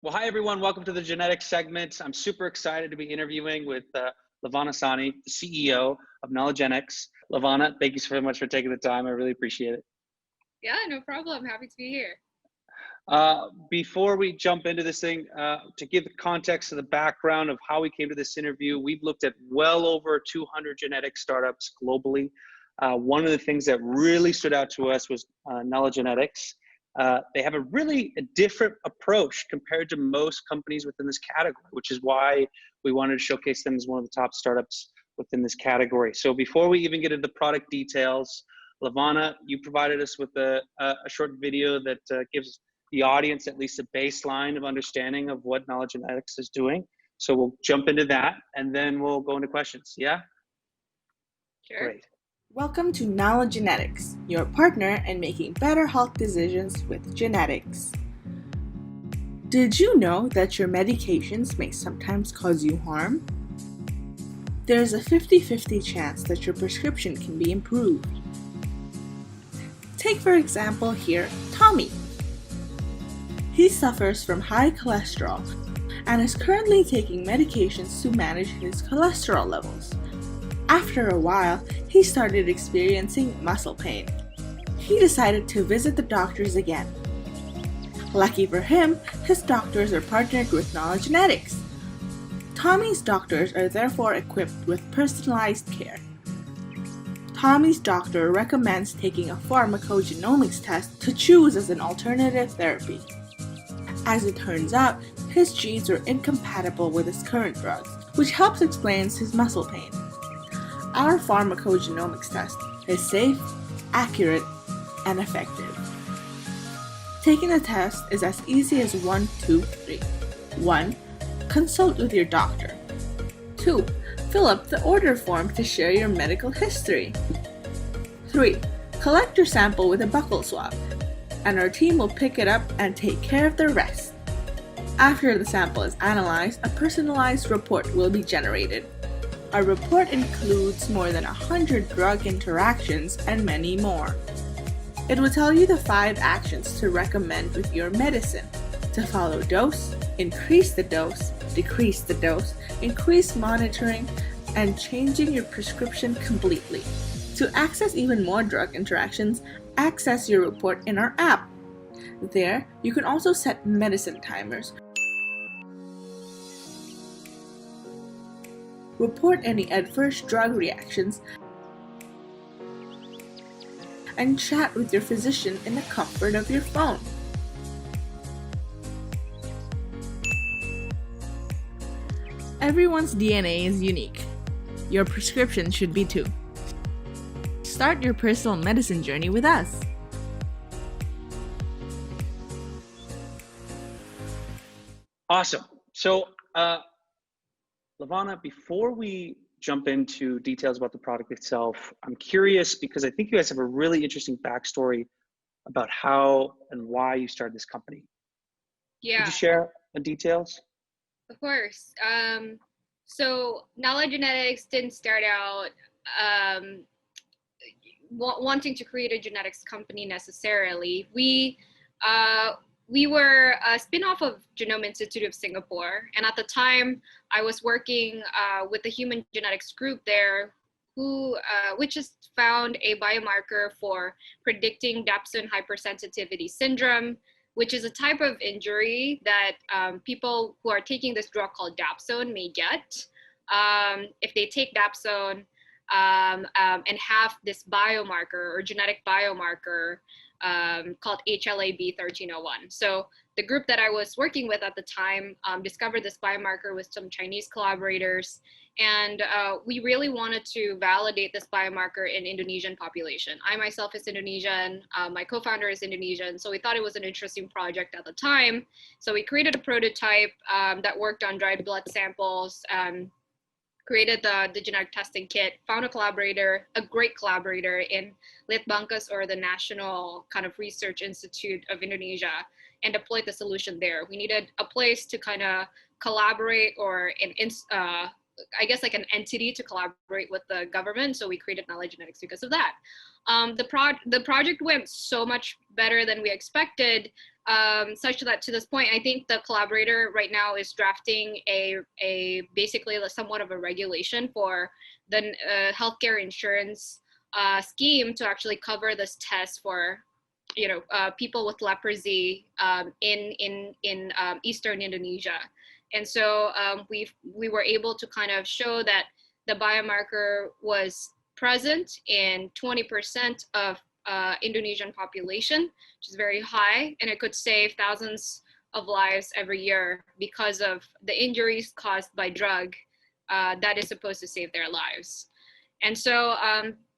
Well, hi everyone. Welcome to the genetics segment. I'm super excited to be interviewing with Levana Sani, the CEO of Nalagenetics. Levana, thank you so much for taking the time. I really appreciate it. Yeah, no problem. Happy to be here. Before we jump into this thing, to give the context of the background of how we came to this interview, we've looked at well over 200 genetic startups globally. One of the things that really stood out to us was Nalagenetics. They have a different approach compared to most companies within this category, which is why we wanted to showcase them as one of the top startups within this category. So before we even get into the product details, Levana, you provided us with a short video that gives the audience at least a baseline of understanding of what Nalagenetics is doing. So we'll jump into that and then we'll go into questions. Yeah? Sure. Great. Welcome to Nalagenetics, your partner in making better health decisions with genetics. Did you know that your medications may sometimes cause you harm? There's a 50-50 chance that your prescription can be improved. Take for example here, Tommy. He suffers from high cholesterol and is currently taking medications to manage his cholesterol levels. After a while, he started experiencing muscle pain. He decided to visit the doctors again. Lucky for him, his doctors are partnered with Nalagenetics. Tommy's doctors are therefore equipped with personalized care. Tommy's doctor recommends taking a pharmacogenomics test to choose as an alternative therapy. As it turns out, his genes are incompatible with his current drugs, which helps explain his muscle pain. Our pharmacogenomics test is safe, accurate, and effective. Taking the test is as easy as 1, 2, 3. 1. Consult with your doctor. 2. Fill up the order form to share your medical history. 3. Collect your sample with a buccal swab, and our team will pick it up and take care of the rest. After the sample is analyzed, a personalized report will be generated. Our report includes more than 100 drug interactions and many more. It will tell you the 5 actions to recommend with your medicine: to follow dose, increase the dose, decrease the dose, increase monitoring, and changing your prescription completely. To access even more drug interactions, access your report in our app. There, you can also set medicine timers, report any adverse drug reactions, and chat with your physician in the comfort of your phone. Everyone's DNA is unique. Your prescription should be too. Start your personal medicine journey with us. Awesome. So, Levana, before we jump into details about the product itself, I'm curious because I think you guys have a really interesting backstory about how and why you started this company. Yeah, Could you share the details? of course. So Nalagenetics didn't start out wanting to create a genetics company necessarily. We were a spin-off of Genome Institute of Singapore, and at the time, I was working with the human genetics group there, which has found a biomarker for predicting dapsone hypersensitivity syndrome, which is a type of injury that people who are taking this drug called dapsone may get if they take dapsone and have this biomarker or genetic biomarker called HLA-B1301. So the group that I was working with at the time discovered this biomarker with some Chinese collaborators, and we really wanted to validate this biomarker in Indonesian population. I myself is Indonesian, my co-founder is Indonesian, so we thought it was an interesting project at the time. So we created a prototype that worked on dried blood samples, created the genetic testing kit, found a collaborator, a great collaborator in Litbangkes, or the National kind of Research Institute of Indonesia, and deployed the solution there. We needed a place to kind of collaborate, or I guess like an entity to collaborate with the government. So we created Nalagenetics because of that. The project went so much better than we expected such that to this point, I think the collaborator right now is drafting a basically somewhat of a regulation for the healthcare insurance scheme to actually cover this test for people with leprosy in Eastern Indonesia. And so we were able to kind of show that the biomarker was present in 20% of Indonesian population, which is very high, and it could save thousands of lives every year because of the injuries caused by drug that is supposed to save their lives. And so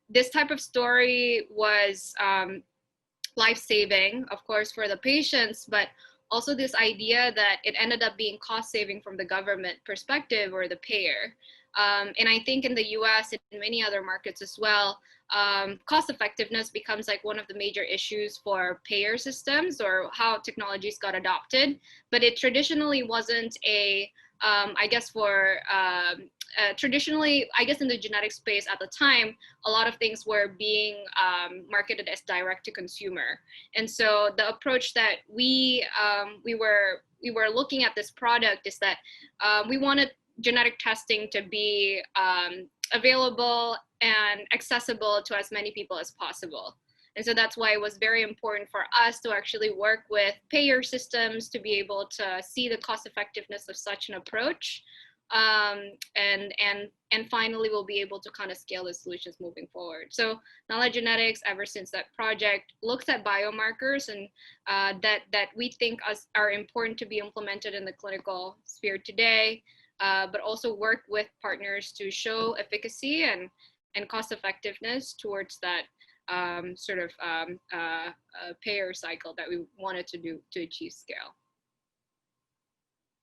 this type of story was life-saving, of course, for the patients, but also this idea that it ended up being cost-saving from the government perspective or the payer. And I think in the US and in many other markets as well, cost effectiveness becomes like one of the major issues for payer systems or how technologies got adopted. But it traditionally wasn't traditionally, I guess in the genetic space at the time, a lot of things were being marketed as direct to consumer. And so the approach that we were looking at this product is that we wanted genetic testing to be available and accessible to as many people as possible. And so that's why it was very important for us to actually work with payer systems to be able to see the cost effectiveness of such an approach. And finally, we'll be able to kind of scale the solutions moving forward. So Nalagenetics, ever since that project, looks at biomarkers and that we think are important to be implemented in the clinical sphere today, but also work with partners to show efficacy and cost effectiveness towards that payer cycle that we wanted to do to achieve scale.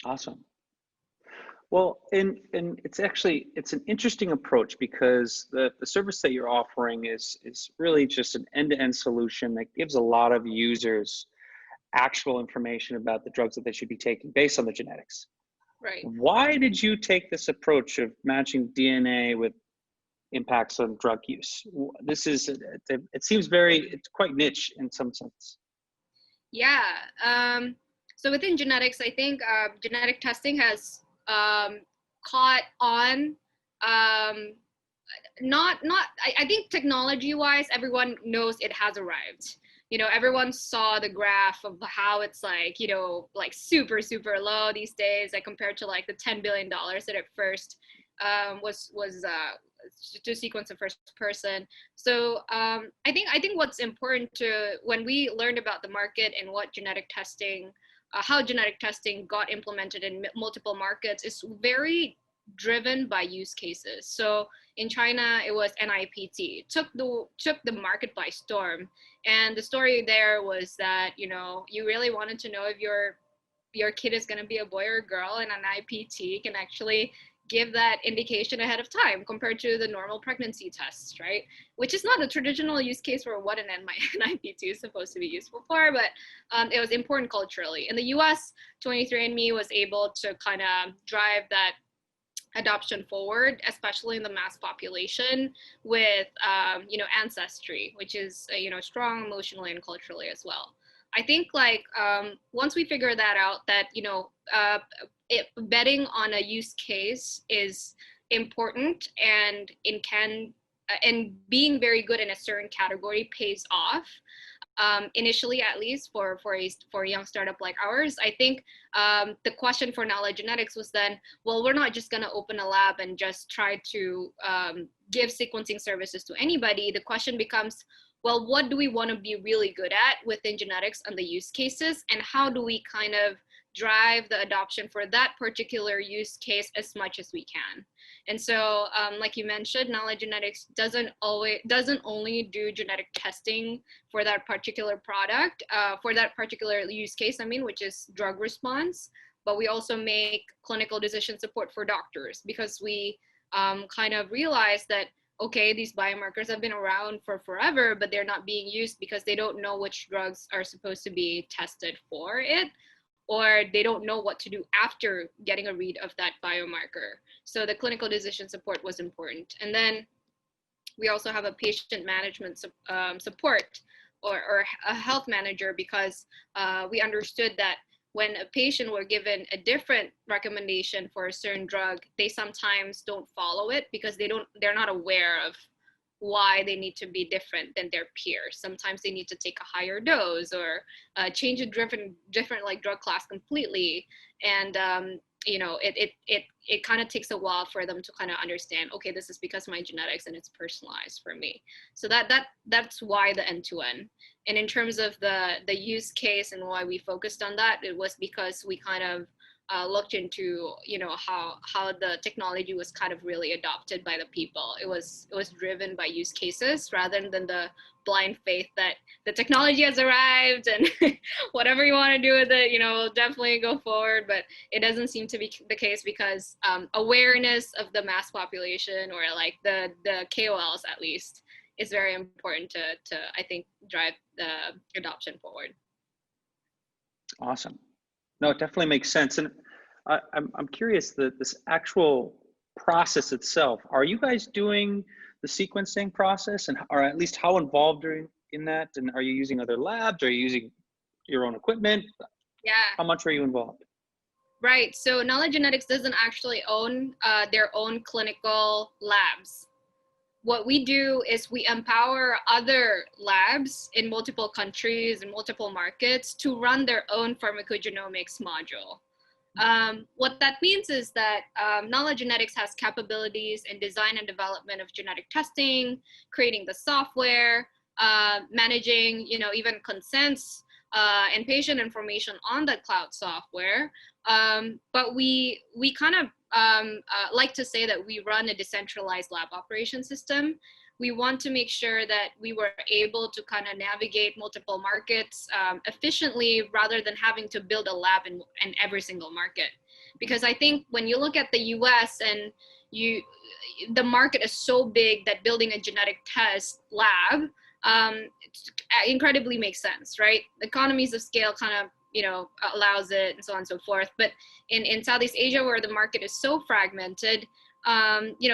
Awesome. Well, and it's an interesting approach because the service that you're offering is really just an end-to-end solution that gives a lot of users actual information about the drugs that they should be taking based on the genetics. Right. Why did you take this approach of matching DNA with impacts on drug use? This is, it seems it's quite niche in some sense. Yeah. So within genetics, I think genetic testing has caught on. I think technology-wise, everyone knows it has arrived. Everyone saw the graph of how it's like, like super, super low these days, like compared to like the $10 billion that at first was to sequence the first person. So I think what's important when we learned about the market and what genetic testing, how genetic testing got implemented in multiple markets is very driven by use cases. So in China, it was NIPT. It took the market by storm. And the story there was that, you really wanted to know if your kid is going to be a boy or a girl, and an NIPT can actually give that indication ahead of time compared to the normal pregnancy tests, right? Which is not the traditional use case for what an NIPT is supposed to be useful for, but it was important culturally. In the US, 23andMe was able to kind of drive that adoption forward, especially in the mass population with, ancestry, which is, strong emotionally and culturally as well. I think once we figure that out, that, betting on a use case is important and being very good in a certain category pays off. Initially, at least for a young startup like ours, I think the question for Nalagenetics was then, well, we're not just going to open a lab and just try to give sequencing services to anybody. The question becomes, well, what do we want to be really good at within genetics and the use cases, and how do we kind of drive the adoption for that particular use case as much as we can? And so, like you mentioned, Nalagenetics doesn't only do genetic testing for that particular product, for that particular use case, which is drug response, but we also make clinical decision support for doctors, because we kind of realize that, okay, these biomarkers have been around for forever, but they're not being used because they don't know which drugs are supposed to be tested for it, or they don't know what to do after getting a read of that biomarker. So the clinical decision support was important. And then we also have a patient management support or a health manager, because we understood that when a patient were given a different recommendation for a certain drug, they sometimes don't follow it because they're not aware of why they need to be different than their peers. Sometimes they need to take a higher dose or change a different like drug class completely. And it kind of takes a while for them to kind of understand, okay, this is because of my genetics and it's personalized for me. So that's why the end-to-end. And in terms of the use case and why we focused on that, it was because we kind of looked into how the technology was kind of really adopted by the people. It was driven by use cases rather than the blind faith that the technology has arrived and whatever you want to do with it, definitely go forward. But it doesn't seem to be the case, because awareness of the mass population, or like the KOLs at least, is very important to I think drive the adoption forward. Awesome. No, it definitely makes sense. And I'm curious, this actual process itself, are you guys doing the sequencing process, and or at least how involved are you in that? And are you using other labs? Are you using your own equipment? Yeah. How much are you involved? Right. So Nalagenetics doesn't actually own their own clinical labs. What we do is we empower other labs in multiple countries and multiple markets to run their own pharmacogenomics module. What that means is that Nalagenetics has capabilities in design and development of genetic testing, creating the software, managing, even consents and patient information on the cloud software. But we kind of like to say that we run a decentralized lab operation system. We want to make sure that we were able to kind of navigate multiple markets efficiently, rather than having to build a lab in every single market. Because I think when you look at the US, and the market is so big that building a genetic test lab incredibly makes sense, right? Economies of scale kind of allows it, and so on and so forth. But in Southeast Asia, where the market is so fragmented,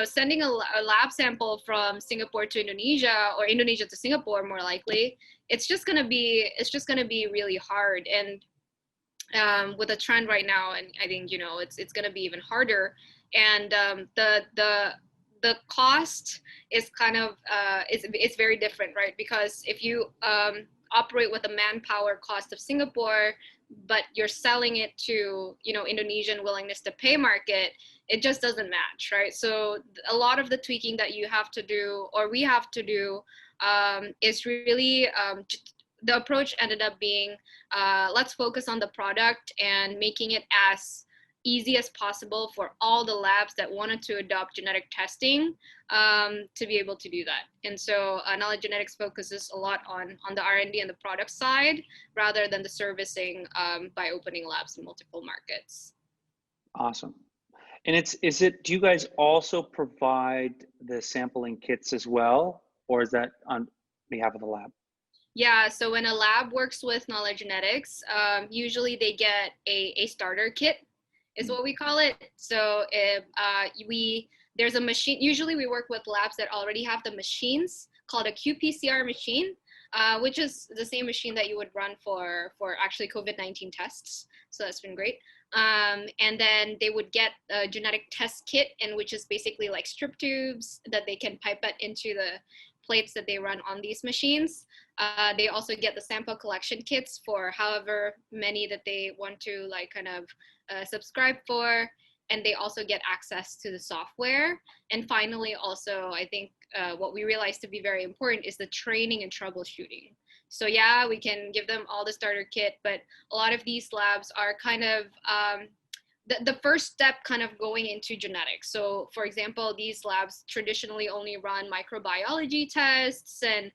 sending a lab sample from Singapore to Indonesia, or Indonesia to Singapore, more likely, it's just gonna be really hard. And with the trend right now, and I think it's gonna be even harder. And the cost is kind of it's very different, right? Because if you operate with the manpower cost of Singapore, but you're selling it to Indonesian willingness to pay market, it just doesn't match, right? So a lot of the tweaking that you have to do, or we have to do, is really the approach ended up being let's focus on the product and making it as easy as possible for all the labs that wanted to adopt genetic testing to be able to do that. And so Nalagenetics focuses a lot on the R&D and the product side, rather than the servicing by opening labs in multiple markets. Awesome. And do you guys also provide the sampling kits as well, or is that on behalf of the lab? Yeah, so when a lab works with Nalagenetics, usually they get a starter kit, is what we call it. So if there's a machine, usually we work with labs that already have the machines called a qPCR machine, which is the same machine that you would run for actually COVID-19 tests. So that's been great. And then they would get a genetic test kit, and which is basically like strip tubes that they can pipette into the plates that they run on these machines. They also get the sample collection kits for however many that they want to subscribe for. And they also get access to the software. And finally, also, I think what we realized to be very important is the training and troubleshooting. So yeah, we can give them all the starter kit, but a lot of these labs are kind of the first step kind of going into genetics. So for example, these labs traditionally only run microbiology tests and,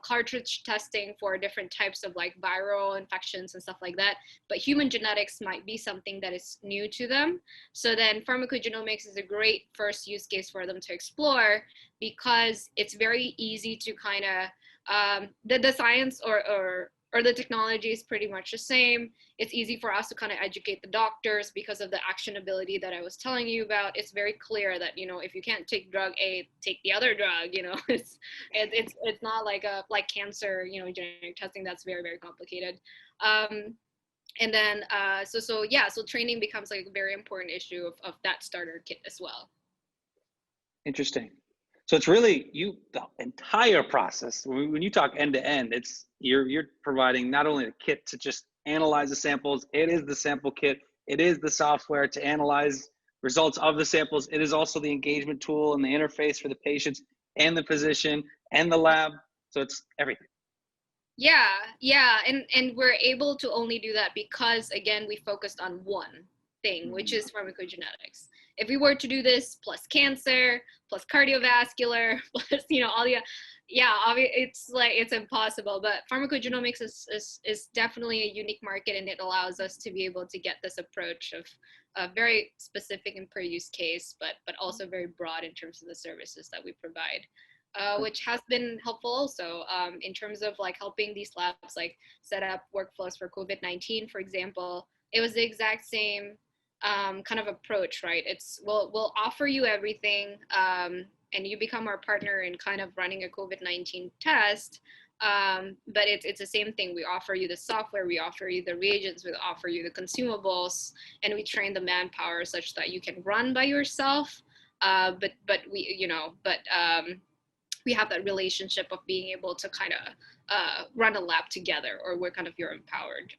cartridge testing for different types of like viral infections and stuff like that. But human genetics might be something that is new to them. So then pharmacogenomics is a great first use case for them to explore, because it's very easy to kind of, the science or or the technology is pretty much the same. It's easy for us to kind of educate the doctors because of the actionability that I was telling you about. It's very clear that, you know, if you can't take drug A, take the other drug, you know. It's not like cancer, you know, genetic testing, that's very, very complicated. And then so training becomes like a very important issue of that starter kit as well. Interesting. So it's really the entire process. When you talk end to end, it's you're providing not only the kit to just analyze the samples, it is the sample kit, it is the software to analyze results of the samples, it is also the engagement tool and the interface for the patients and the physician and the lab. So it's everything. Yeah, and we're able to only do that because, again, we focused on one thing, which is pharmacogenetics. If we were to do this plus cancer, plus cardiovascular, plus, you know, all the, it's impossible. But pharmacogenomics is definitely a unique market, and it allows us to be able to get this approach of very specific and per use case, but also very broad in terms of the services that we provide. Which has been helpful also in terms of like helping these labs like set up workflows for COVID-19, for example. It was the exact same kind of approach, right? It's we'll offer you everything, and you become our partner in kind of running a COVID-19 test. But it's the same thing. We offer you the software, we offer you the reagents, we offer you the consumables, and we train the manpower such that you can run by yourself. But we have that relationship of being able to kind of run a lab together, or we're kind of your empowered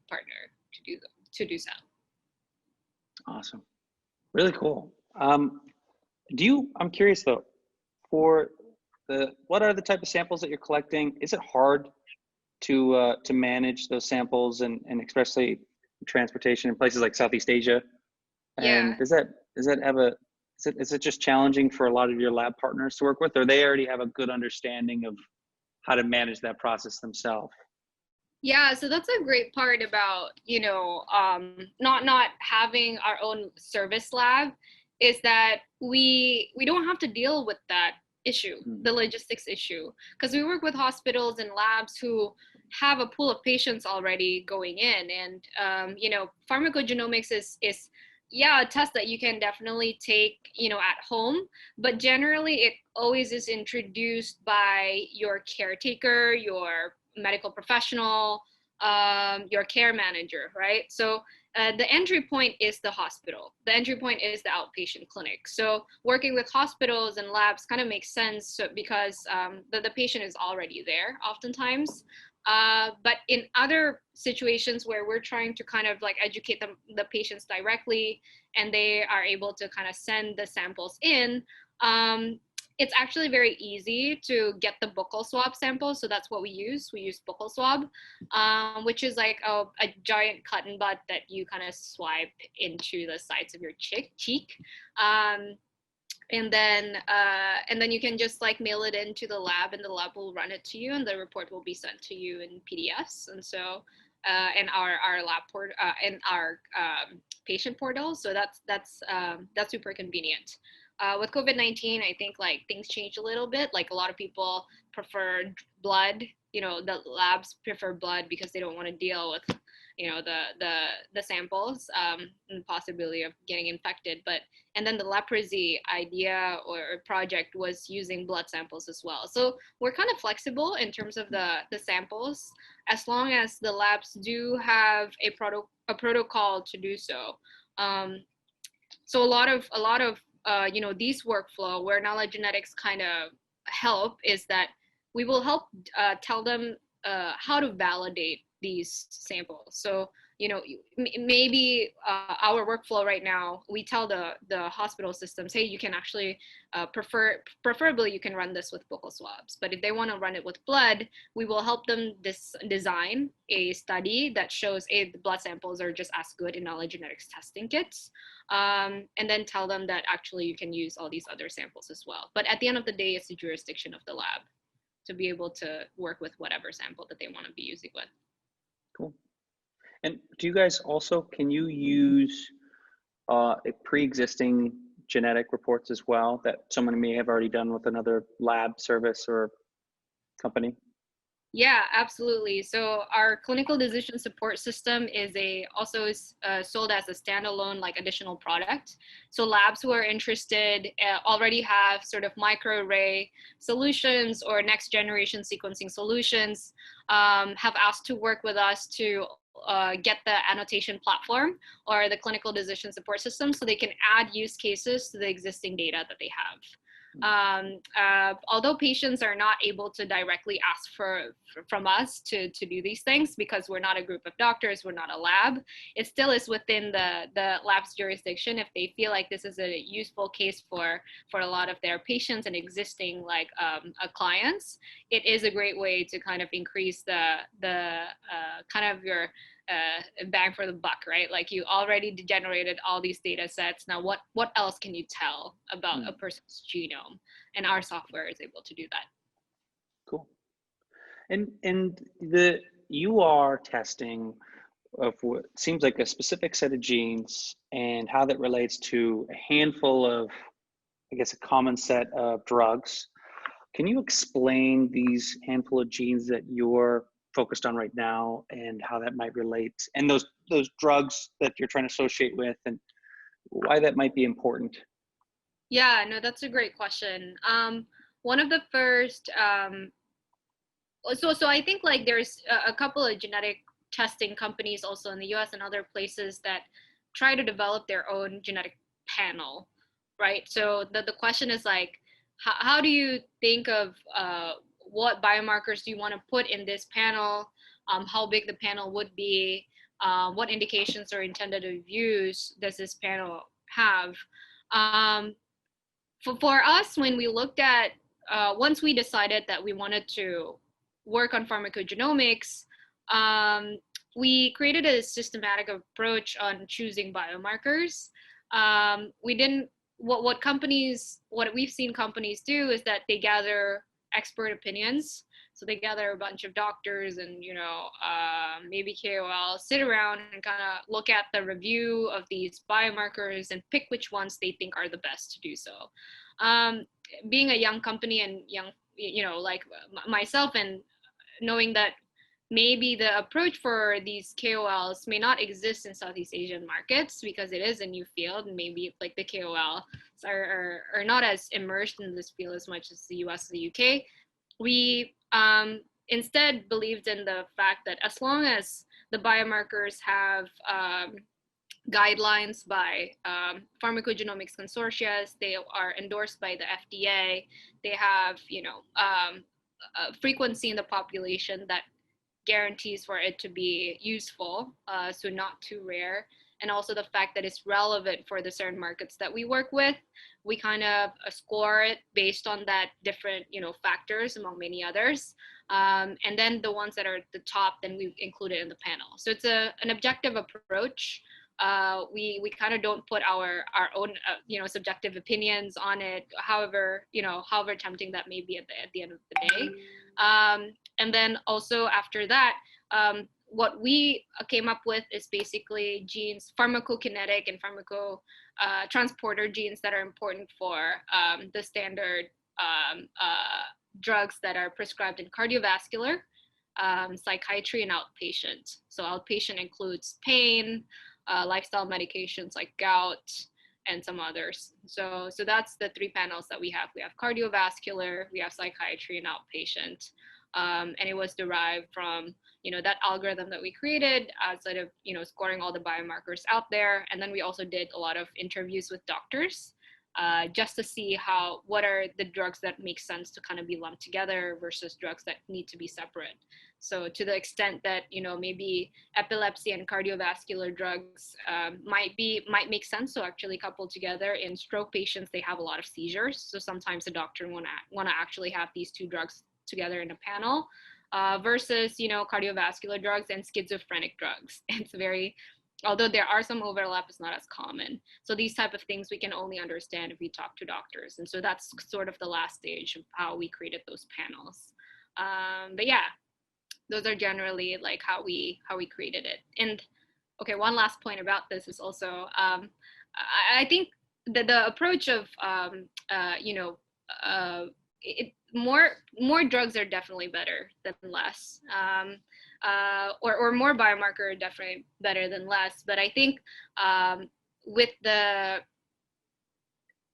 partner to do so. Awesome. Really cool. I'm curious though, what are the type of samples that you're collecting? Is it hard to manage those samples and especially transportation in places like Southeast Asia? And is it just challenging for a lot of your lab partners to work with, or they already have a good understanding of how to manage that process themselves? Yeah, so that's a great part about, you know, not having our own service lab, is that we don't have to deal with that issue, the logistics issue, because we work with hospitals and labs who have a pool of patients already going in, and you know, pharmacogenomics is a test that you can definitely take, you know, at home, but generally it always is introduced by your caretaker, your medical professional, your care manager, right? So the entry point is the hospital. The entry point is the outpatient clinic. So working with hospitals and labs kind of makes sense because the patient is already there oftentimes. But in other situations where we're trying to kind of like educate the patients directly, and they are able to kind of send the samples in, it's actually very easy to get the buccal swab samples. So that's what we use. We use buccal swab, which is like a giant cotton bud that you kind of swipe into the sides of your cheek. And then you can just like mail it into the lab, and the lab will run it to you, and the report will be sent to you in PDFs. And so in our lab port in our patient portal. So that's super convenient. With COVID-19, I think like things changed a little bit. Like a lot of people prefer blood. You know, the labs prefer blood because they don't want to deal with, you know, the samples and the possibility of getting infected. And then the leprosy idea or project was using blood samples as well. So we're kind of flexible in terms of the samples, as long as the labs do have a protocol to do so. So a lot of you know, these workflow where Nalagenetics kind of help is that we will help tell them how to validate these samples. So, you know, maybe our workflow right now, we tell the hospital systems, hey, you can actually preferably you can run this with buccal swabs. But if they want to run it with blood, we will help them design a study that shows, hey, the blood samples are just as good in Nalagenetics testing kits. And then tell them that actually you can use all these other samples as well. But at the end of the day, it's the jurisdiction of the lab to be able to work with whatever sample that they want to be using with. Cool. And do you guys also, can you use a pre-existing genetic reports as well that someone may have already done with another lab service or company? Yeah, absolutely. So our clinical decision support system is also sold as a standalone, like, additional product. So labs who are interested already have sort of microarray solutions or next generation sequencing solutions, have asked to work with us to get the annotation platform or the clinical decision support system, so they can add use cases to the existing data that they have. Although patients are not able to directly ask from us to do these things, because we're not a group of doctors, we're not a lab, it still is within the lab's jurisdiction. If they feel like this is a useful case for a lot of their patients and existing, like, clients, it is a great way to kind of increase the kind of your bang for the buck, right? Like, you already generated all these data sets. Now, what else can you tell about a person's genome? And our software is able to do that. Cool. And you are testing of what seems like a specific set of genes and how that relates to a handful of, I guess, a common set of drugs. Can you explain these handful of genes that you're focused on right now and how that might relate, and those drugs that you're trying to associate with, and why that might be important? Yeah, no, that's a great question. One of the first, so I think, like, there's a couple of genetic testing companies also in the US and other places that try to develop their own genetic panel, right? So the question is, like, how do you think of what biomarkers do you want to put in this panel? How big the panel would be? What indications or intended use does this panel have? For us, when we looked at, once we decided that we wanted to work on pharmacogenomics, we created a systematic approach on choosing biomarkers. We didn't, what we've seen companies do is that they gather expert opinions. So they gather a bunch of doctors and, maybe KOL, sit around and kind of look at the review of these biomarkers and pick which ones they think are the best to do so. Being a young company and like myself, and knowing that maybe the approach for these KOLs may not exist in Southeast Asian markets because it is a new field, and maybe, like, the KOLs are not as immersed in this field as much as the US or the UK. We instead believed in the fact that as long as the biomarkers have guidelines by pharmacogenomics consortia, they are endorsed by the FDA, they have a frequency in the population that guarantees for it to be useful, so not too rare, and also the fact that it's relevant for the certain markets that we work with, we kind of score it based on that different factors among many others, and then the ones that are at the top, then we include it in the panel. So it's an objective approach. We kind of don't put our own subjective opinions on it, however tempting that may be at the end of the day. And then also after that, what we came up with is basically genes, pharmacokinetic and transporter genes that are important for the standard drugs that are prescribed in cardiovascular, psychiatry, and outpatient. So outpatient includes pain, lifestyle medications like gout, and some others. So that's the three panels that we have. We have cardiovascular, we have psychiatry, and outpatient. And it was derived from that algorithm that we created outside of scoring all the biomarkers out there. And then we also did a lot of interviews with doctors, just to see what are the drugs that make sense to kind of be lumped together versus drugs that need to be separate. So to the extent that maybe epilepsy and cardiovascular drugs might make sense to actually couple together. In stroke patients, they have a lot of seizures, so sometimes the doctor want to actually have these two drugs together in a panel, versus cardiovascular drugs and schizophrenic drugs. Although there are some overlap, it's not as common. So these type of things we can only understand if we talk to doctors. And so that's sort of the last stage of how we created those panels. But yeah, those are generally like how we created it. And okay, one last point about this is also, I think the approach of more drugs are definitely better than less, or more biomarker are definitely better than less. But I think with the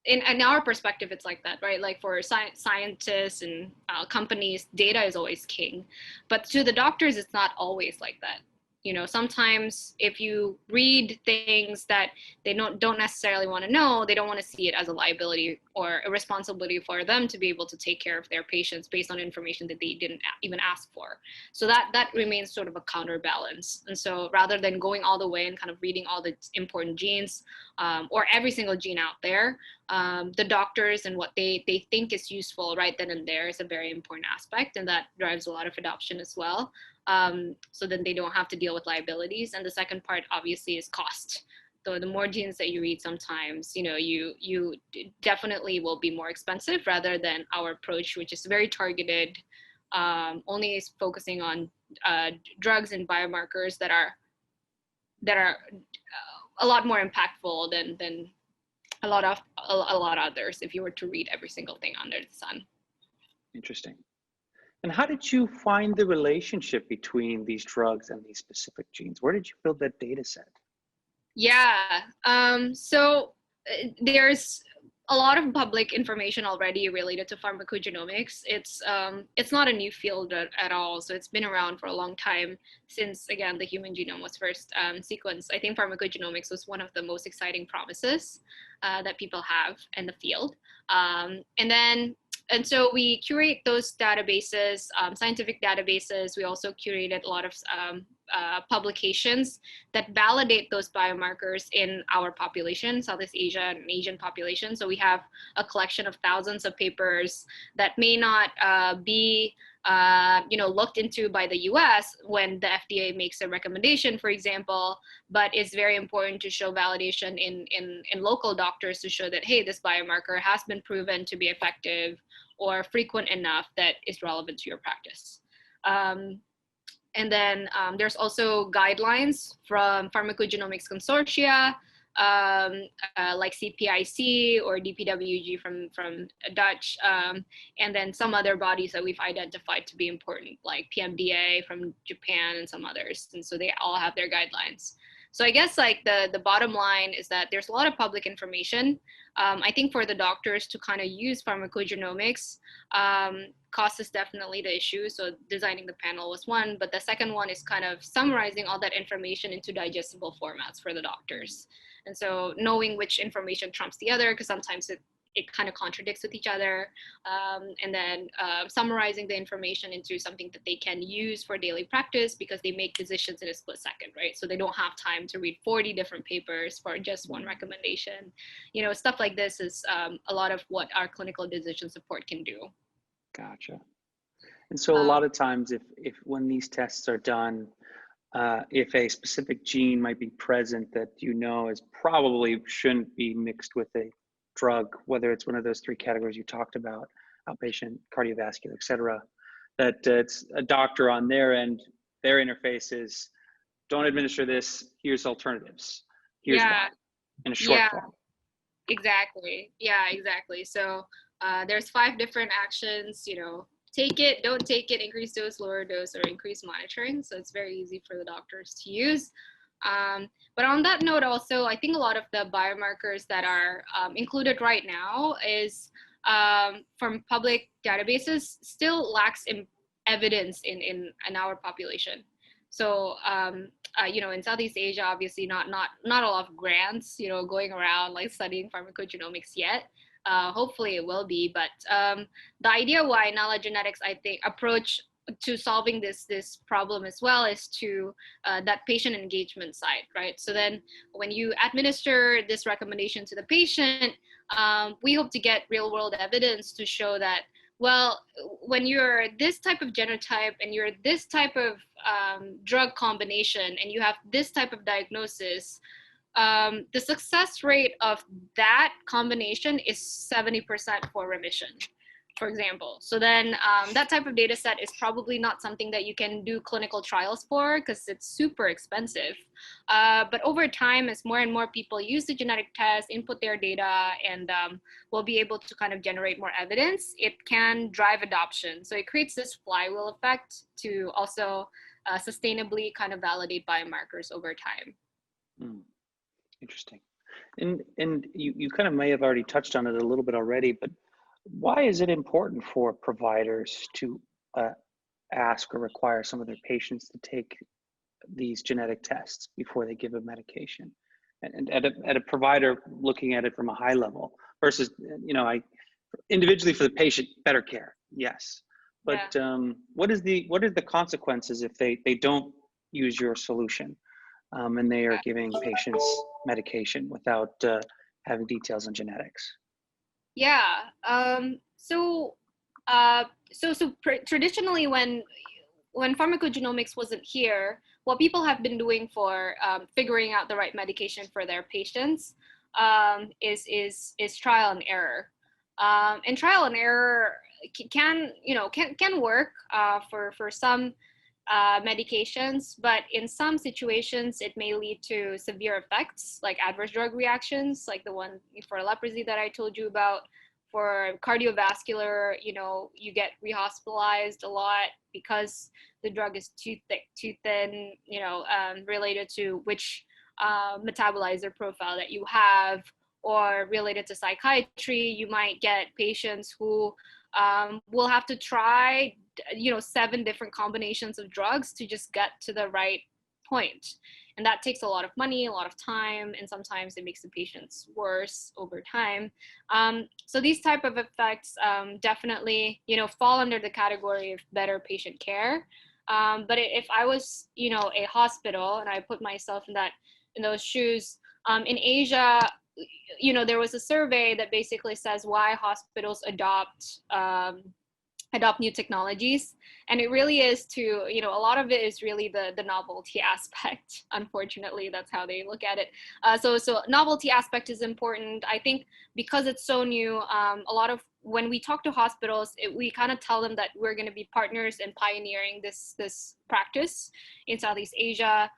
in our perspective, it's like that, right? Like for scientists and companies, data is always king. But to the doctors, it's not always like that. You know, sometimes if you read things that they don't necessarily want to know, they don't want to see it as a liability or a responsibility for them to be able to take care of their patients based on information that they didn't even ask for. So that remains sort of a counterbalance. And so rather than going all the way and kind of reading all the important genes, or every single gene out there, the doctors and what they think is useful right then and there is a very important aspect, and that drives a lot of adoption as well. So then they don't have to deal with liabilities. And the second part obviously is cost. So the more genes that you read, sometimes, you know, you definitely will be more expensive rather than our approach, which is very targeted, only is focusing on drugs and biomarkers that are a lot more impactful than a lot of others if you were to read every single thing under the sun. Interesting. And how did you find the relationship between these drugs and these specific genes? Where did you build that data set? Yeah, so there's a lot of public information already related to pharmacogenomics. It's not a new field at all. So it's been around for a long time, since, again, the human genome was first sequenced. I think pharmacogenomics was one of the most exciting promises that people have in the field. And so we curate those databases, scientific databases. We also curated a lot of publications that validate those biomarkers in our population, Southeast Asia and Asian population. So we have a collection of thousands of papers that may not be looked into by the US when the FDA makes a recommendation, for example, but it's very important to show validation in local doctors to show that, hey, this biomarker has been proven to be effective or frequent enough that is relevant to your practice. And then there's also guidelines from pharmacogenomics consortia, like CPIC or DPWG from Dutch, and then some other bodies that we've identified to be important, like PMDA from Japan and some others. And so they all have their guidelines. So I guess like the bottom line is that there's a lot of public information. I think for the doctors to kind of use pharmacogenomics, cost is definitely the issue. So designing the panel was one, but the second one is kind of summarizing all that information into digestible formats for the doctors. And so knowing which information trumps the other, because sometimes it kind of contradicts with each other, and then summarizing the information into something that they can use for daily practice, because they make decisions in a split second, right? So they don't have time to read 40 different papers for just one recommendation. You know, stuff like this is a lot of what our clinical decision support can do. Gotcha. And so a lot of times if when these tests are done, if a specific gene might be present that you know is probably shouldn't be mixed with a drug, whether it's one of those three categories you talked about, outpatient, cardiovascular, et cetera, that it's a doctor on their end, their interface is, don't administer this, here's alternatives, here's why, in a short form. Exactly. Yeah, exactly. So there's 5 different actions, you know, take it, don't take it, increase dose, lower dose, or increase monitoring. So it's very easy for the doctors to use. But on that note also, I think a lot of the biomarkers that are included right now is from public databases still lacks evidence in our population. So, you know, in Southeast Asia, obviously not a lot of grants, you know, going around like studying pharmacogenomics yet. Hopefully it will be, but the idea why Nalagenetics, I think, approach to solving this problem as well is to that patient engagement side, right? So then when you administer this recommendation to the patient, we hope to get real world evidence to show that, well, when you're this type of genotype and you're this type of drug combination and you have this type of diagnosis, the success rate of that combination is 70% for remission. for example. So then that type of data set is probably not something that you can do clinical trials for because it's super expensive. But over time, as more and more people use the genetic test, input their data, and will be able to kind of generate more evidence, it can drive adoption. So it creates this flywheel effect to also sustainably kind of validate biomarkers over time. Interesting. And you kind of may have already touched on it a little bit already, but why is it important for providers to ask or require some of their patients to take these genetic tests before they give a medication? And at a provider looking at it from a high level versus, individually for the patient, better care, yes. But what is the consequences if they don't use your solution and they are giving patients medication without having details on genetics? Traditionally, when pharmacogenomics wasn't here, what people have been doing for figuring out the right medication for their patients is trial and error. And trial and error can work for some medications, but in some situations it may lead to severe effects like adverse drug reactions, like the one for leprosy that I told you about. For cardiovascular, you get rehospitalized a lot because the drug is too thick, too thin, related to which metabolizer profile that you have, or related to psychiatry. You might get patients who will have to try 7 different combinations of drugs to just get to the right point. And that takes a lot of money, a lot of time, and sometimes it makes the patients worse over time. So these type of effects definitely, fall under the category of better patient care. But if I was, a hospital and I put myself in those shoes, in Asia, there was a survey that basically says why hospitals adopt new technologies, and it really is to, a lot of it is really the novelty aspect. Unfortunately, that's how they look at it. So novelty aspect is important. I think because it's so new, a lot of when we talk to hospitals, we kind of tell them that we're going to be partners in pioneering this practice in Southeast Asia.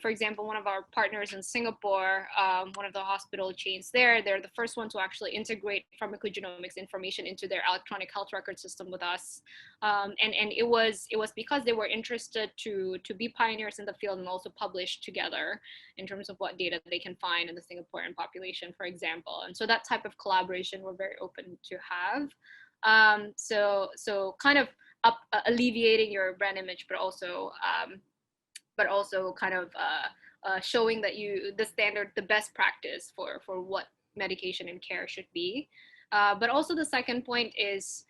For example, one of our partners in Singapore, one of the hospital chains there, they're the first one to actually integrate pharmacogenomics information into their electronic health record system with us. And it was because they were interested to be pioneers in the field and also publish together in terms of what data they can find in the Singaporean population, for example. And so that type of collaboration we're very open to have. So kind of alleviating your brand image, but also kind of showing that the best practice for what medication and care should be. But also the second point is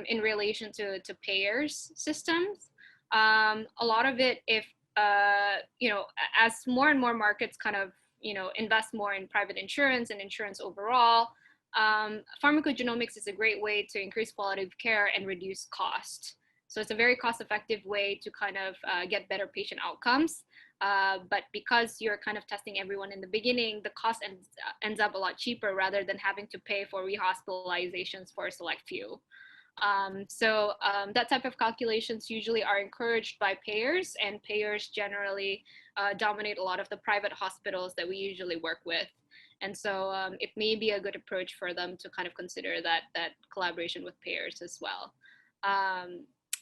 in relation to payers systems. A lot of it, if as more and more markets kind of invest more in private insurance and insurance overall, pharmacogenomics is a great way to increase quality of care and reduce cost. So it's a very cost-effective way to kind of get better patient outcomes. But because you're kind of testing everyone in the beginning, the cost ends up a lot cheaper rather than having to pay for rehospitalizations for a select few. So that type of calculations usually are encouraged by payers, and payers generally dominate a lot of the private hospitals that we usually work with. And so it may be a good approach for them to kind of consider that collaboration with payers as well.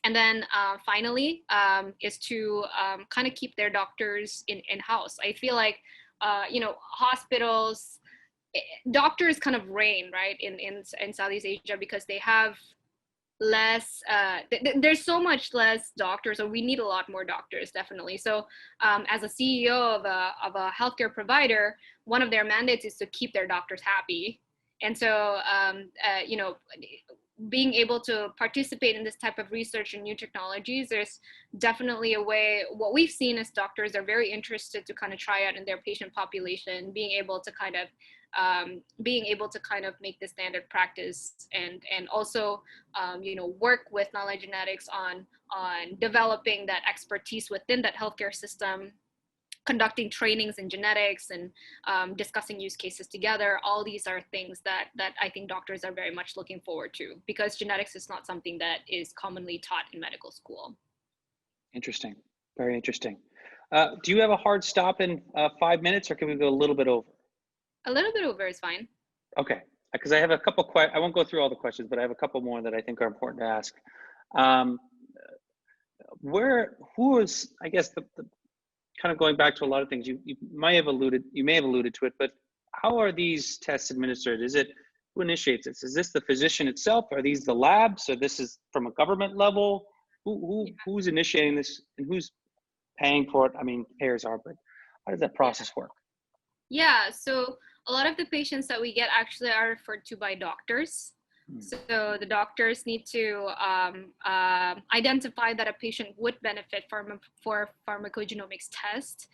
And then finally is to kind of keep their doctors in-house. I feel like, hospitals, doctors kind of reign, right, in Southeast Asia because they have less, there's so much less doctors, or we need a lot more doctors, definitely. So as a CEO of a healthcare provider, one of their mandates is to keep their doctors happy. And so, being able to participate in this type of research and new technologies, there's definitely a way. What we've seen is doctors are very interested to kind of try out in their patient population, being able to kind of make the standard practice, and also work with Nalagenetics on developing that expertise within that healthcare system conducting trainings in genetics and discussing use cases together. All these are things that I think doctors are very much looking forward to, because genetics is not something that is commonly taught in medical school. Interesting. Very interesting. Do you have a hard stop in 5 minutes, or can we go a little bit over? A little bit over is fine. Okay, because I have a couple I won't go through all the questions, but I have a couple more that I think are important to ask. Who is, I guess, the kind of going back to a lot of things you may have alluded to it, but how are these tests administered? Is it, who initiates this? Is this the physician itself? Are these the labs? So this is from a government level? Who's initiating this, and who's paying for it? I mean, payers are, but how does that process work? Yeah, so a lot of the patients that we get actually are referred to by doctors. So the doctors need to identify that a patient would benefit for pharmacogenomics test.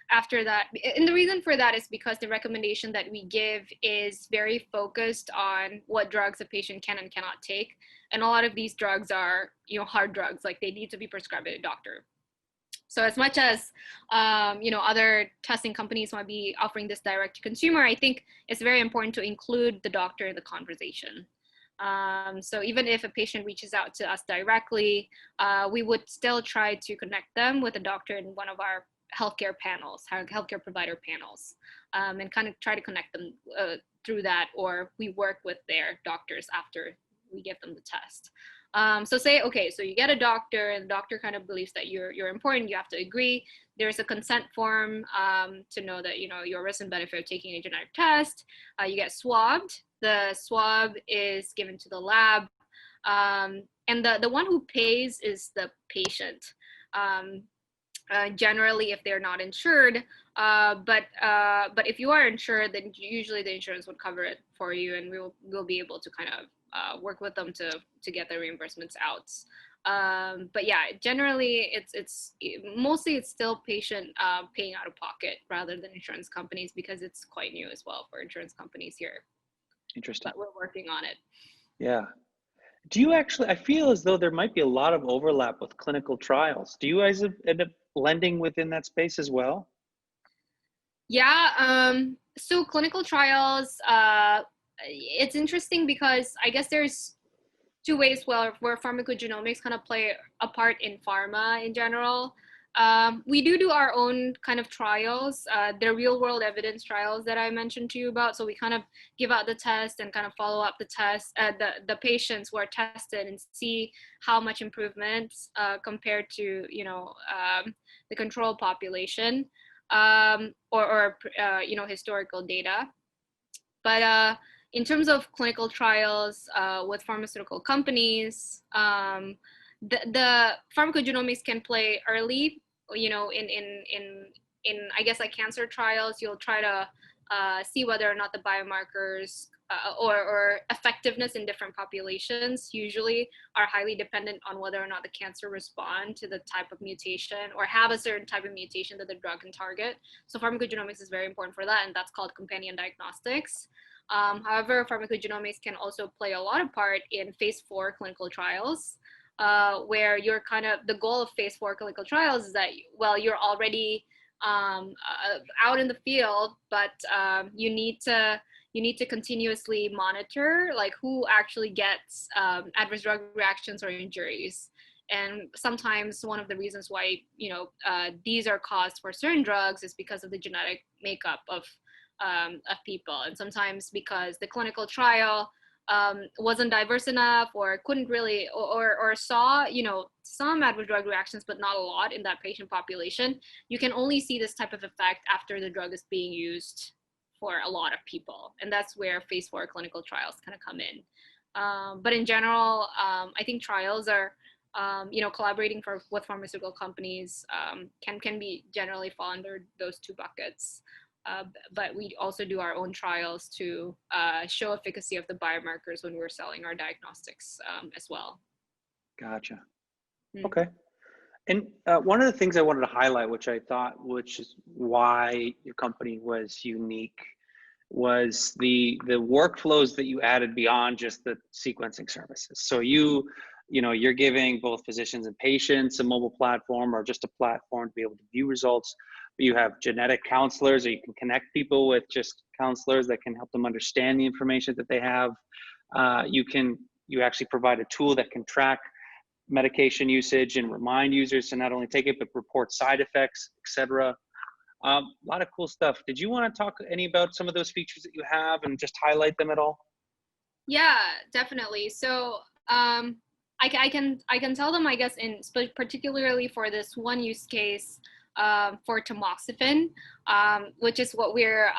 After that, and the reason for that is because the recommendation that we give is very focused on what drugs a patient can and cannot take. And a lot of these drugs are, hard drugs, like they need to be prescribed by a doctor. So as much as, other testing companies might be offering this direct to consumer, I think it's very important to include the doctor in the conversation. So even if a patient reaches out to us directly, we would still try to connect them with a doctor in one of our healthcare panels, our healthcare provider panels, and kind of try to connect them through that, or we work with their doctors after we give them the test. So say, okay, so you get a doctor, and the doctor kind of believes that you're important, you have to agree. There's a consent form to know that, your risk and benefit of taking a genetic test. You get swabbed. The swab is given to the lab. And the one who pays is the patient. Generally, if they're not insured, but if you are insured, then usually the insurance would cover it for you, and we'll be able to kind of work with them to get the reimbursements out. But yeah, generally it's mostly still patient paying out of pocket rather than insurance companies, because it's quite new as well for insurance companies here. Interesting. But we're working on it. Yeah. Do you actually, I feel as though there might be a lot of overlap with clinical trials. Do you guys end up blending within that space as well? Yeah, so clinical trials, it's interesting because I guess there's two ways where pharmacogenomics kind of play a part in pharma in general. We do our own kind of trials, the real world evidence trials that I mentioned to you about. So we kind of give out the test and kind of follow up the test, the patients who are tested, and see how much improvement compared to, the control population, or historical data. But in terms of clinical trials with pharmaceutical companies, the pharmacogenomics can play early. In I guess like cancer trials, you'll try to see whether or not the biomarkers or effectiveness in different populations usually are highly dependent on whether or not the cancer respond to the type of mutation or have a certain type of mutation that the drug can target. So pharmacogenomics is very important for that, and that's called companion diagnostics. However, pharmacogenomics can also play a lot of part in phase 4 clinical trials, where you're kind of, the goal of phase 4 clinical trials is that, well, you're already out in the field, but you need to continuously monitor like who actually gets adverse drug reactions or injuries. And sometimes one of the reasons why these are caused for certain drugs is because of the genetic makeup of people, and sometimes because the clinical trial wasn't diverse enough, or couldn't really, or saw some adverse drug reactions but not a lot in that patient population. You can only see this type of effect after the drug is being used for a lot of people, and that's where phase 4 clinical trials kind of come in. But in general, I think trials are collaborating with pharmaceutical companies can be generally fall under those two buckets. But we also do our own trials to show efficacy of the biomarkers when we're selling our diagnostics as well. Gotcha. Okay. And one of the things I wanted to highlight, which is why your company was unique, was the workflows that you added beyond just the sequencing services. So you you're giving both physicians and patients a mobile platform or just a platform to be able to view results. You have genetic counselors, or you can connect people with just counselors that can help them understand the information that they have. You actually provide a tool that can track medication usage and remind users to not only take it, but report side effects, etc. A lot of cool stuff. Did you want to talk any about some of those features that you have and just highlight them at all? Yeah, definitely. So I can tell them, I guess, particularly for this one use case for tamoxifen, which is what we're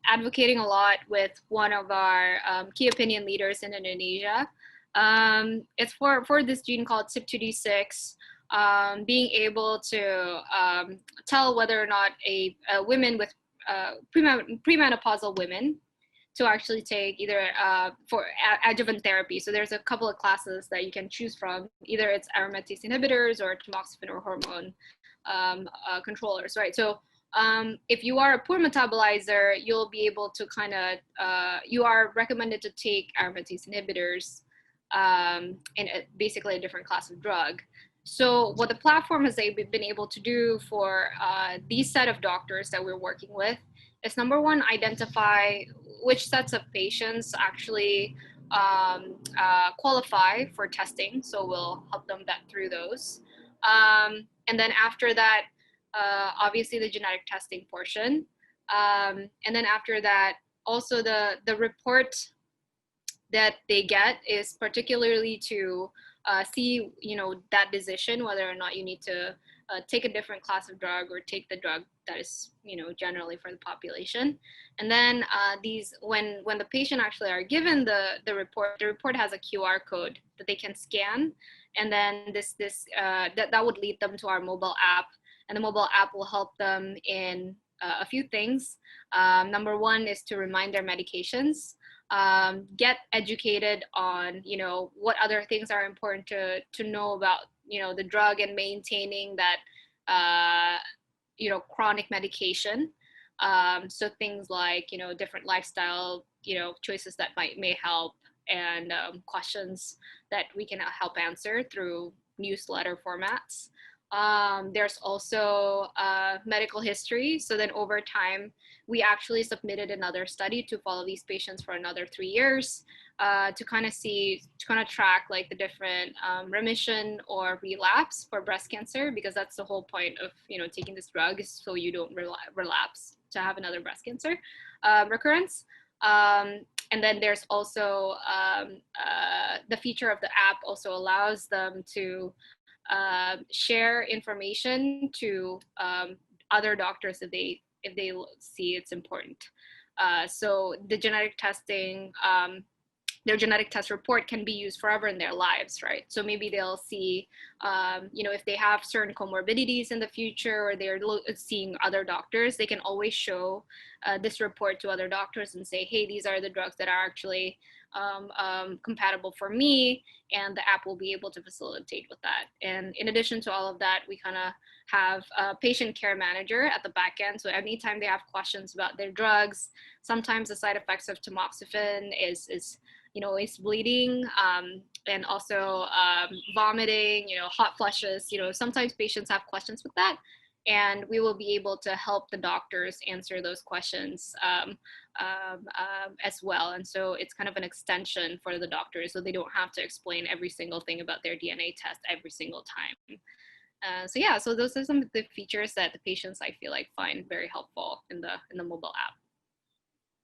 advocating a lot with one of our key opinion leaders in Indonesia. It's for this gene called CYP2D6, being able to tell whether or not a women with premenopausal women to actually take either for adjuvant therapy. So there's a couple of classes that you can choose from. Either it's aromatase inhibitors or tamoxifen or hormone controllers, right? So if you are a poor metabolizer, you'll be able to you are recommended to take aromatase inhibitors in basically a different class of drug. So what the platform has been able to do for these set of doctors that we're working with is, number one, identify which sets of patients actually qualify for testing. So we'll help them vet through those. And then after that, obviously the genetic testing portion. And then after that, also the report that they get is particularly to see, that decision, whether or not you need to take a different class of drug or take the drug that is, generally for the population. And then when the patient actually are given the report has a QR code that they can scan, and then that would lead them to our mobile app, and the mobile app will help them in a few things. Number one is to remind their medications. Get educated on, what other things are important to know about, the drug, and maintaining that, chronic medication. So things like, different lifestyle, choices that may help, and questions that we can help answer through newsletter formats. There's also medical history. So then over time, we actually submitted another study to follow these patients for another 3 years to kind of track like the different remission or relapse for breast cancer, because that's the whole point of taking this drug, is so you don't relapse to have another breast cancer recurrence. And then there's also the feature of the app also allows them to share information to other doctors if they see it's important. So the genetic testing, their genetic test report can be used forever in their lives, right? So maybe they'll see, if they have certain comorbidities in the future, or they're seeing other doctors, they can always show this report to other doctors and say, hey, these are the drugs that are actually compatible for me, and the app will be able to facilitate with that. And in addition to all of that, we kind of have a patient care manager at the back end. So anytime they have questions about their drugs, sometimes the side effects of tamoxifen is bleeding, and also vomiting, hot flushes. Sometimes patients have questions with that, and we will be able to help the doctors answer those questions as well. And so it's kind of an extension for the doctors, so they don't have to explain every single thing about their DNA test every single time. So those are some of the features that the patients, I feel like, find very helpful in the mobile app.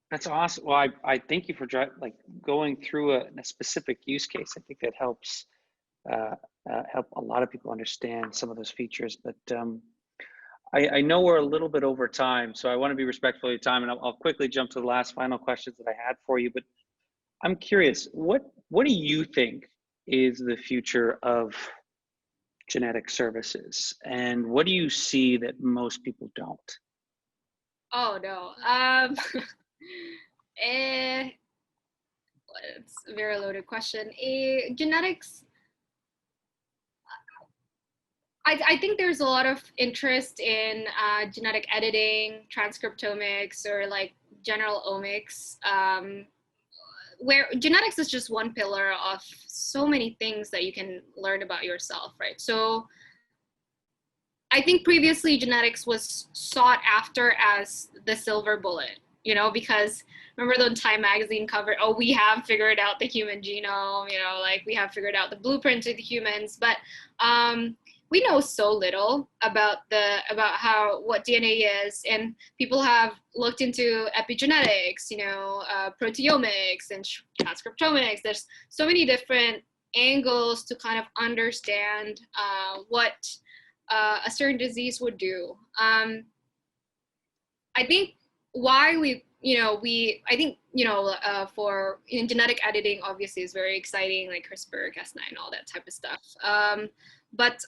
That's awesome. Well, I thank you for going through a specific use case. I think that helps help a lot of people understand some of those features. But I know we're a little bit over time, so I want to be respectful of your time, and I'll quickly jump to the last final questions that I had for you. But I'm curious, what do you think is the future of genetic services, and what do you see that most people don't? Oh no. It's a very loaded question. Genetics, I think there's a lot of interest in genetic editing, transcriptomics, or like general omics. where genetics is just one pillar of so many things that you can learn about yourself, right? So I think previously genetics was sought after as the silver bullet, you know, because remember the Time magazine cover, oh, we have figured out the human genome, you know, like we have figured out the blueprint of the humans, but we know so little about what DNA is, and people have looked into epigenetics, you know, proteomics and transcriptomics. There's so many different angles to kind of understand what a certain disease would do. I think why for genetic editing obviously is very exciting, like CRISPR, Cas9, all that type of stuff. But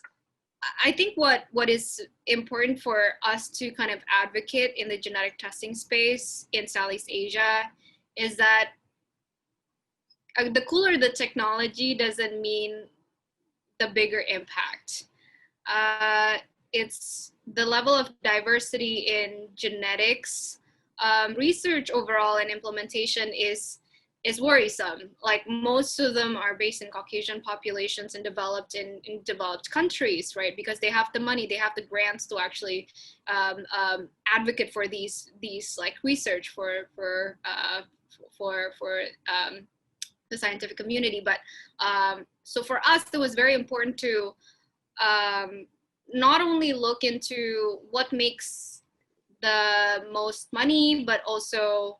I think what is important for us to kind of advocate in the genetic testing space in Southeast Asia is that the cooler the technology doesn't mean the bigger impact. It's the level of diversity in genetics research overall and implementation is worrisome. Like most of them are based in Caucasian populations and developed in developed countries, right? Because they have the money, they have the grants to actually advocate for these like research for the scientific community. But so for us, it was very important to not only look into what makes the most money, but also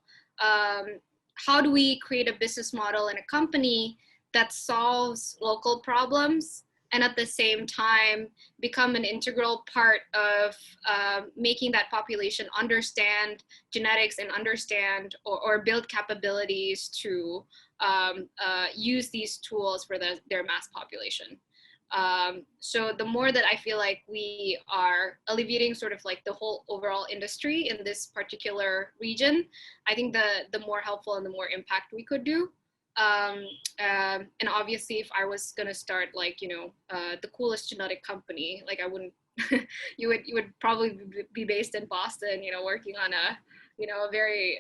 how do we create a business model and a company that solves local problems and at the same time become an integral part of making that population understand genetics and understand or build capabilities to use these tools for their mass population. So the more that I feel like we are alleviating sort of like the whole overall industry in this particular region, I think the more helpful and the more impact we could do. And obviously if I was going to start like, you know, the coolest genetic company, like I wouldn't, you would probably be based in Boston, you know, working on a, you know, a very,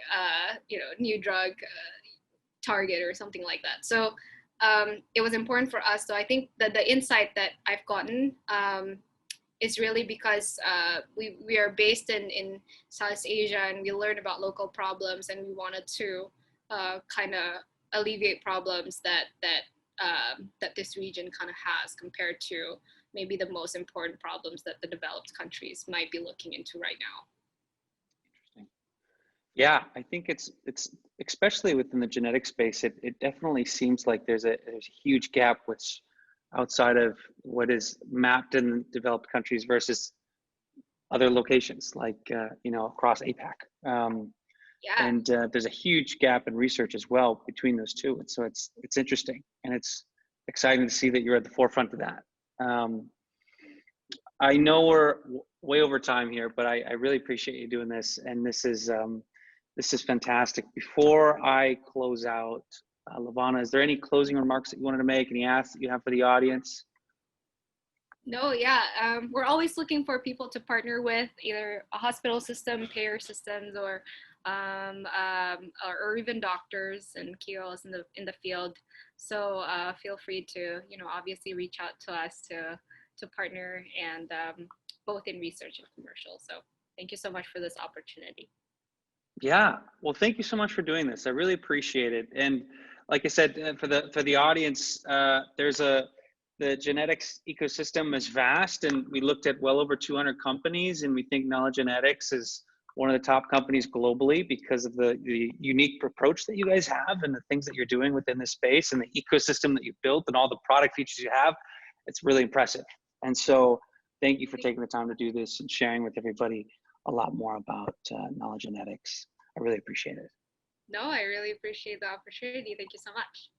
you know, new drug target or something like that. So it was important for us. So I think that the insight that I've gotten is really because we are based in Southeast Asia and we learned about local problems and we wanted to kind of alleviate problems that this region kind of has compared to maybe the most important problems that the developed countries might be looking into right now. Interesting. Yeah, I think it's especially within the genetic space, it definitely seems like there's a huge gap which outside of what is mapped in developed countries versus other locations like you know, across APAC. Yeah. And there's a huge gap in research as well between those two, and so it's interesting and it's exciting to see that you're at the forefront of that. I know we're way over time here, but I really appreciate you doing this, and this is fantastic. Before I close out, Levana, is there any closing remarks that you wanted to make, any asks that you have for the audience? No, yeah, we're always looking for people to partner with, either a hospital system, payer systems, or even doctors and KOLs in the field. So feel free to, you know, obviously reach out to us to partner, and both in research and commercial. So thank you so much for this opportunity. Yeah, well, thank you so much for doing this. I really appreciate it. And like I said, for the audience, the genetics ecosystem is vast, and we looked at well over 200 companies, and we think Nalagenetics is one of the top companies globally because of the unique approach that you guys have and the things that you're doing within this space and the ecosystem that you've built and all the product features you have. It's really impressive. And so thank you for taking the time to do this and sharing with everybody a lot more about Nalagenetics. I really appreciate it. No, I really appreciate the opportunity. Thank you so much.